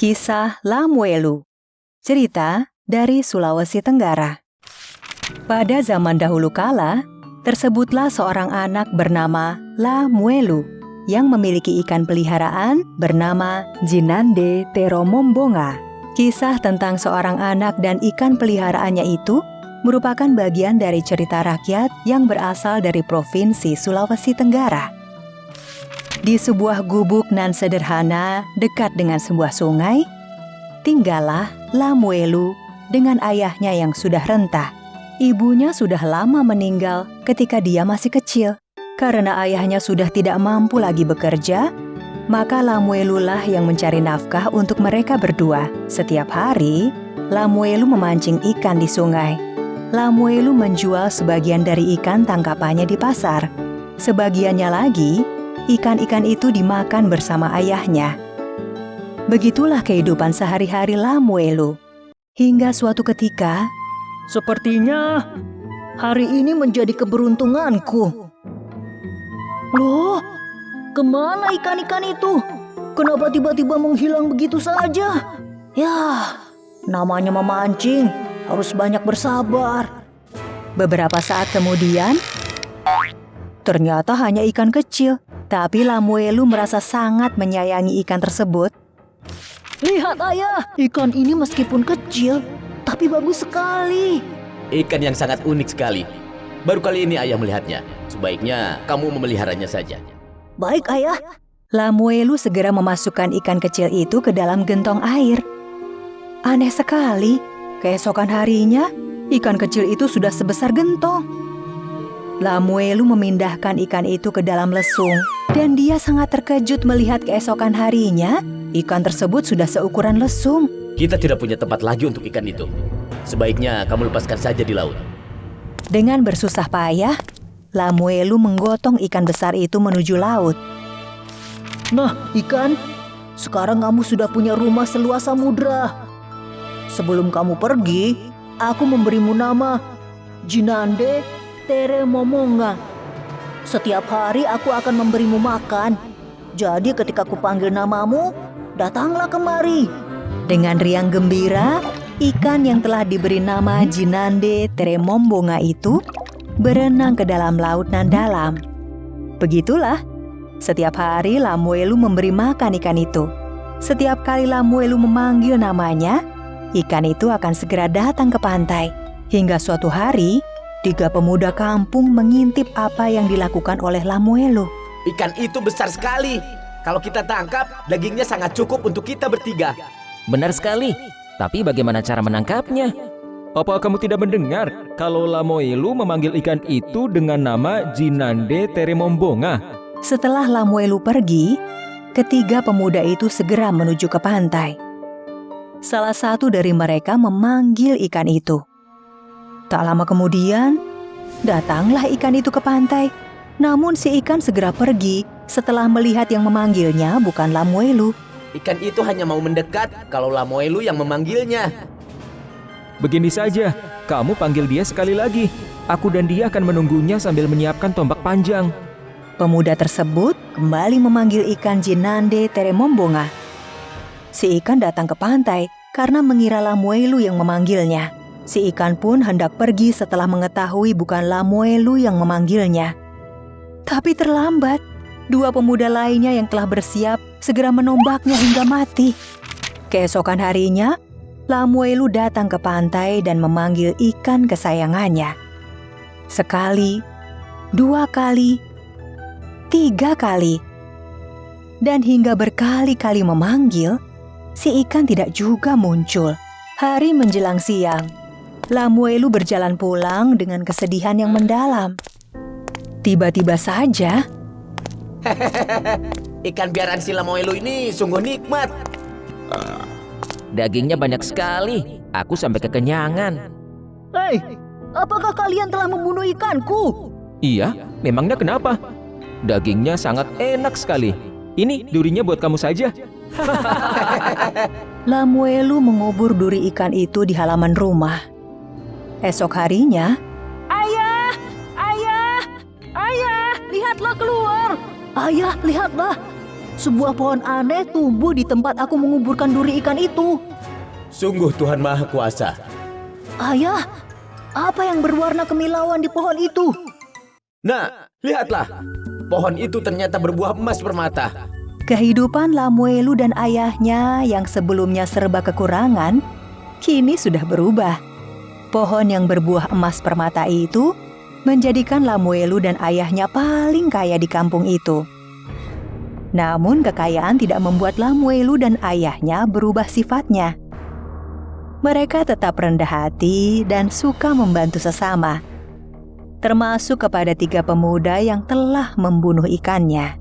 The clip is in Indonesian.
Kisah Lamuelu. Cerita dari Sulawesi Tenggara. Pada zaman dahulu kala, tersebutlah seorang anak bernama Lamuelu yang memiliki ikan peliharaan bernama Jinande Teromombonga. Kisah tentang seorang anak dan ikan peliharaannya itu merupakan bagian dari cerita rakyat yang berasal dari Provinsi Sulawesi Tenggara. Di sebuah gubuk nan sederhana dekat dengan sebuah sungai, tinggallah Lamuelu dengan ayahnya yang sudah renta. Ibunya sudah lama meninggal ketika dia masih kecil. Karena ayahnya sudah tidak mampu lagi bekerja, maka Lamuelu lah yang mencari nafkah untuk mereka berdua. Setiap hari, Lamuelu memancing ikan di sungai. Lamuelu menjual sebagian dari ikan tangkapannya di pasar. Sebagiannya lagi, ikan-ikan itu dimakan bersama ayahnya. Begitulah kehidupan sehari-hari Lamuelu. Hingga suatu ketika, sepertinya hari ini menjadi keberuntunganku. Loh, kemana ikan-ikan itu? Kenapa tiba-tiba menghilang begitu saja? Ya, namanya memancing, harus banyak bersabar. beberapa saat kemudian, ternyata hanya ikan kecil. Tapi Lamuelu merasa sangat menyayangi ikan tersebut. Lihat ayah, ikan ini meskipun kecil, tapi bagus sekali. Ikan yang sangat unik sekali. Baru kali ini ayah melihatnya. Sebaiknya kamu memeliharanya saja. Baik ayah. Lamuelu segera memasukkan ikan kecil itu ke dalam gentong air. Aneh sekali, keesokan harinya, ikan kecil itu sudah sebesar gentong. Lamuelu memindahkan ikan itu ke dalam lesung, dan dia sangat terkejut melihat keesokan harinya, ikan tersebut sudah seukuran lesung. Kita tidak punya tempat lagi untuk ikan itu. Sebaiknya kamu lepaskan saja di laut. Dengan bersusah payah, Lamuelu menggotong ikan besar itu menuju laut. Nah, ikan, sekarang kamu sudah punya rumah seluas samudra. Sebelum kamu pergi, aku memberimu nama Jinande Teromombonga. Setiap hari aku akan memberimu makan. Jadi ketika aku panggil namamu, datanglah kemari. Dengan riang gembira, ikan yang telah diberi nama Jinande Teromombonga itu berenang ke dalam laut nan dalam. Begitulah, setiap hari Lamuelu memberi makan ikan itu. Setiap kali Lamuelu memanggil namanya, ikan itu akan segera datang ke pantai. Hingga suatu hari, 3 pemuda kampung mengintip apa yang dilakukan oleh Lamuelu. Ikan itu besar sekali. Kalau kita tangkap, dagingnya sangat cukup untuk kita bertiga. Benar sekali, tapi bagaimana cara menangkapnya? Apa kamu tidak mendengar kalau Lamuelu memanggil ikan itu dengan nama Jinande Teromombonga? Setelah Lamuelu pergi, ketiga pemuda itu segera menuju ke pantai. Salah satu dari mereka memanggil ikan itu. Tak lama kemudian, datanglah ikan itu ke pantai. Namun si ikan segera pergi setelah melihat yang memanggilnya bukan Lamuelu. Ikan itu hanya mau mendekat kalau Lamuelu yang memanggilnya. Begini saja, kamu panggil dia sekali lagi. Aku dan dia akan menunggunya sambil menyiapkan tombak panjang. Pemuda tersebut kembali memanggil ikan Jinande Teromombonga. Si ikan datang ke pantai karena mengira Lamuelu yang memanggilnya. Si ikan pun hendak pergi setelah mengetahui bukan Lamuelu yang memanggilnya. Tapi terlambat. 2 pemuda lainnya yang telah bersiap segera menombaknya hingga mati. Keesokan harinya, Lamuelu datang ke pantai dan memanggil ikan kesayangannya. Sekali, 2 kali, 3 kali. Dan hingga berkali-kali memanggil, si ikan tidak juga muncul. Hari menjelang siang, Lamuelu berjalan pulang dengan kesedihan yang mendalam. Tiba-tiba saja, Ikan biaran si Lamuelu ini sungguh nikmat. Dagingnya banyak sekali, aku sampai kekenyangan. Hei, apakah kalian telah membunuh ikanku? Iya, memangnya kenapa? Dagingnya sangat enak sekali. Ini durinya buat kamu saja. Lamuelu mengubur duri ikan itu di halaman rumah. Esok harinya, Ayah, ayah, ayah, lihatlah keluar. Ayah, lihatlah. sebuah pohon aneh tumbuh di tempat aku menguburkan duri ikan itu. Sungguh Tuhan Maha Kuasa. Ayah, apa yang berwarna kemilauan di pohon itu? Nah, lihatlah. Pohon itu ternyata berbuah emas permata. Kehidupan Lamuelu dan ayahnya yang sebelumnya serba kekurangan, kini sudah berubah. Pohon yang berbuah emas permata itu menjadikan Lamuelu dan ayahnya paling kaya di kampung itu. Namun kekayaan tidak membuat Lamuelu dan ayahnya berubah sifatnya. Mereka tetap rendah hati dan suka membantu sesama, termasuk kepada 3 pemuda yang telah membunuh ikannya.